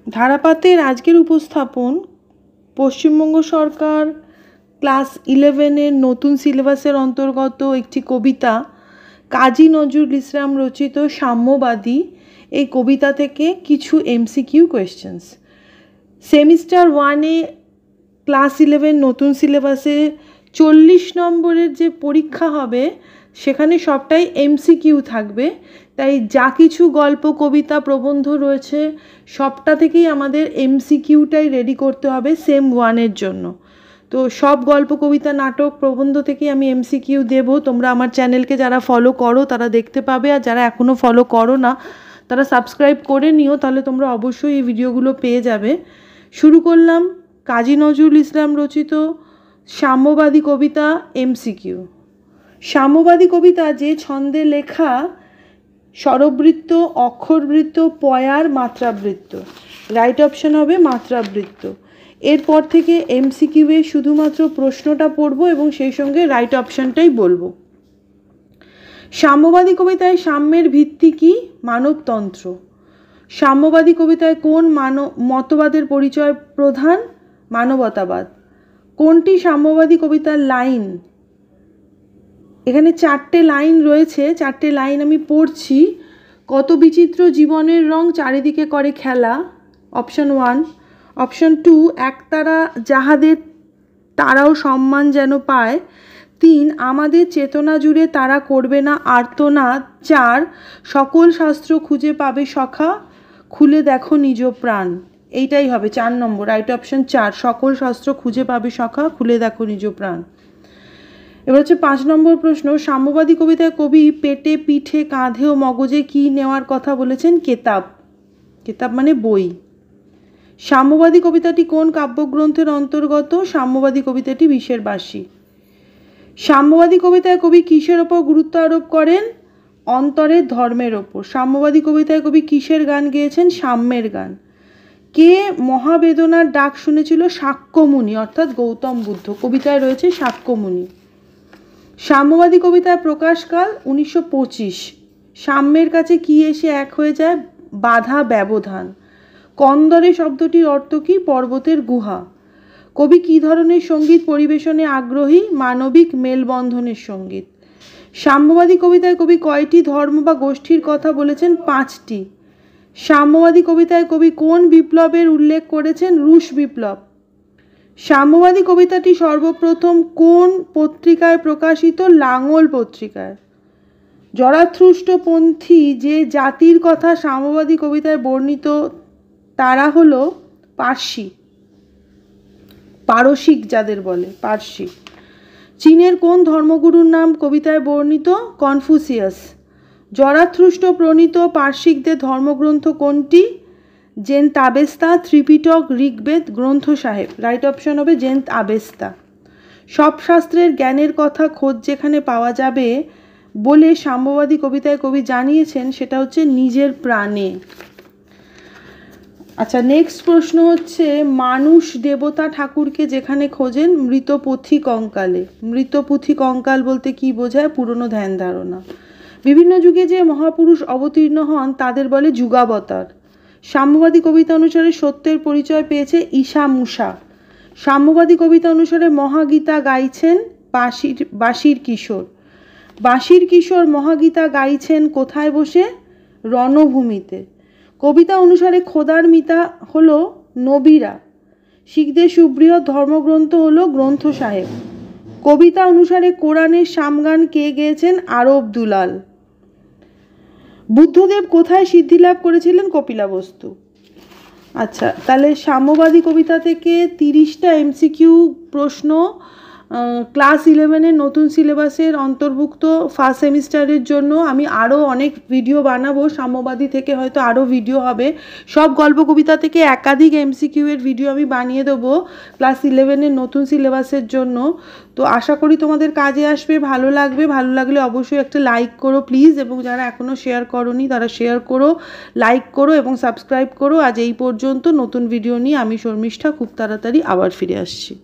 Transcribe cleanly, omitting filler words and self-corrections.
ধারাপাতের আজকের উপস্থাপন পশ্চিমবঙ্গ সরকার ক্লাস 11-এর নতুন সিলেবাসের অন্তর্গত একটি কবিতা কাজী নজরুল ইসলাম রচিত সাম্যবাদী। এই কবিতা থেকে কিছু এমসিকিউ কোয়েশ্চেন্স। সেমিস্টার 1-এ ক্লাস 11 নতুন সিলেবাসে 40 নম্বরের যে পরীক্ষা হবে সেখানে সবটাই এমসিকিউ থাকবে। তাই যা কিছু গল্প কবিতা প্রবন্ধ রয়েছে সবটা থেকেই আমাদের এমসিকিউটাই রেডি করতে হবে সেম 1-এর জন্য। তো সব গল্প কবিতা নাটক প্রবন্ধ থেকেই আমি এমসিকিউ দেবো। তোমরা আমার চ্যানেলকে যারা ফলো করো তারা দেখতে পাবে, আর যারা এখনও ফলো করো না তারা সাবস্ক্রাইব করে নিও, তাহলে তোমরা অবশ্যই এই ভিডিওগুলো পেয়ে যাবে। শুরু করলাম কাজী নজরুল ইসলাম রচিত সাম্যবাদী কবিতা এমসিকিউ। সাম্যবাদী কবিতা যে ছন্দে লেখা স্বরবৃত্ত, অক্ষরবৃত্ত, পয়ার, মাত্রাবৃত্ত। রাইট অপশন হবে মাত্রাবৃত্ত। এরপর থেকে এমসিকিউয়ে শুধুমাত্র প্রশ্নটা পড়বো এবং সেই সঙ্গে রাইট অপশনটাই বলবো। সাম্যবাদী কবিতায় সাম্যের ভিত্তি কি? মানবতন্ত্র। সাম্যবাদী কবিতায় কোন মতবাদের পরিচয় প্রধান? মানবতাবাদ। কোনটি সাম্যবাদী কবিতার লাইন? এখানে 4টে লাইন রয়েছে, 4টে লাইন আমি পড়ছি। কত বিচিত্র জীবনের রং চারিদিকে করে খেলা, অপশন 1। অপশন 2, একতারা যাহাদের তারাও সম্মান যেন পায়। 3, আমাদের চেতনা জুড়ে তারা করবে না আর্তনাদ। 4, সকল শাস্ত্র খুঁজে পাবে সখা, খুলে দেখো নিজ প্রাণ। এইটাই হবে 4 নম্বর, রাইট অপশন 4, সকল শাস্ত্র খুঁজে পাবে সখা, খুলে দেখো নিজ প্রাণ। এবার হচ্ছে 5 নম্বর প্রশ্ন। সাম্যবাদী কবিতায় কবি পেটে, পিঠে, কাঁধে ও মগজে কি নেওয়ার কথা বলেছেন? কেতাব। কেতাব মানে বই। সাম্যবাদী কবিতাটি কোন কাব্যগ্রন্থের অন্তর্গত? সাম্যবাদী কবিতাটি বিষের বাসী। সাম্যবাদী কবিতায় কবি কিসের ওপর গুরুত্ব আরোপ করেন? অন্তরের ধর্মের ওপর। সাম্যবাদী কবিতায় কবি কিসের গান গেয়েছেন? সাম্যের গান। কে মহাবেদনার ডাক শুনেছিল? শাক্যমুনি অর্থাৎ গৌতম বুদ্ধ। কবিতায় রয়েছে শাক্যমুনি। সাম্যবাদী কবিতার প্রকাশকাল 1925। সাম্যের কাছে কি এসে এক হয়ে যায়? বাধা, ব্যবধান। কন্দরে শব্দটির অর্থ কি? পর্বতের গুহা। কবি কী ধরনের সঙ্গীত পরিবেশনে আগ্রহী? মানবিক মেলবন্ধনের সঙ্গীত। সাম্যবাদী কবিতায় কবি কয়টি ধর্ম বা গোষ্ঠীর কথা বলেছেন? 5টি। সাম্যবাদী কবিতায় কবি কোন বিপ্লবের উল্লেখ করেছেন? রুশ বিপ্লব। সাম্যবাদী কবিতাটি সর্বপ্রথম কোন পত্রিকায় প্রকাশিত? লাঙল পত্রিকায়। জরাথ্রুষ্টপন্থী যে জাতির কথা সাম্যবাদী কবিতায় বর্ণিত তারা হলো পার্সি, পারসিক যাদের বলে, পার্সি। চীনের কোন ধর্মগুরুর নাম কবিতায় বর্ণিত? কনফুসিয়াস। জরাথ্রুষ্ট প্রণীত পার্সিকদের ধর্মগ্রন্থ কোনটি? জেন্দ আবেস্তা, ত্রিপিটক, ঋগ্বেদ, গ্রন্থ সাহেব। রাইট অপশন হবে জেন্দ আবেস্তা। সব শাস্ত্রের জ্ঞানের কথা খোঁজ যেখানে পাওয়া যাবে বলে সাম্যবাদী কবিতায় কবি জানিয়েছেন সেটা হচ্ছে নিজের প্রাণে। আচ্ছা, নেক্সট প্রশ্ন হচ্ছে মানুষ দেবতা ঠাকুরকে যেখানে খোঁজেন? মৃতপথি কঙ্কালে। মৃতপথি কঙ্কাল বলতে কি বোঝায়? পুরনো ধ্যান ধারণা। বিভিন্ন যুগে যে মহাপুরুষ অবতীর্ণ হন তাদের বলে যুগাবতার। সাম্যবাদী কবিতা অনুসারে সত্যের পরিচয় পেয়েছে ঈশা মুসা। সাম্যবাদী কবিতা অনুসারে মহাগীতা গাইছেন বাঁশির কিশোর। বাঁশির কিশোর মহাগীতা গাইছেন কোথায় বসে? রণভূমিতে। কবিতা অনুসারে খোদার মিতা হলো নবীরা। শিখদের সুবৃহৎ ধর্মগ্রন্থ হলো গ্রন্থ সাহেব। কবিতা অনুসারে কোরআনের সামগান কে গেয়েছেন? আরব দুলাল। বুদ্ধদেব কোথায় সিদ্ধিলাভ করেছিলেন? কপিলাবস্তু। আচ্ছা, তাহলে সাম্যবাদী কবিতা থেকে 30টা এমসিকিউ প্রশ্ন ক্লাস 11-এর নতুন সিলেবাসের অন্তর্ভুক্ত ফার্স্ট সেমিস্টারের জন্য। আমি আরও অনেক ভিডিও বানাবো, সাম্যবাদী থেকে হয়তো আরও ভিডিও হবে। সব গল্প কবিতা থেকে একাধিক এমসিকিউ এর ভিডিও আমি বানিয়ে দেবো ক্লাস 11-এর নতুন সিলেবাসের জন্য। তো আশা করি তোমাদের কাজে আসবে, ভালো লাগবে। ভালো লাগলে অবশ্যই একটা লাইক করো প্লিজ, এবং যারা এখনও শেয়ার করোনি তারা শেয়ার করো, লাইক করো এবং সাবস্ক্রাইব করো। আজ এই পর্যন্ত। নতুন ভিডিও নিয়ে আমি শর্মিষ্ঠা খুব তাড়াতাড়ি আবার ফিরে আসছি।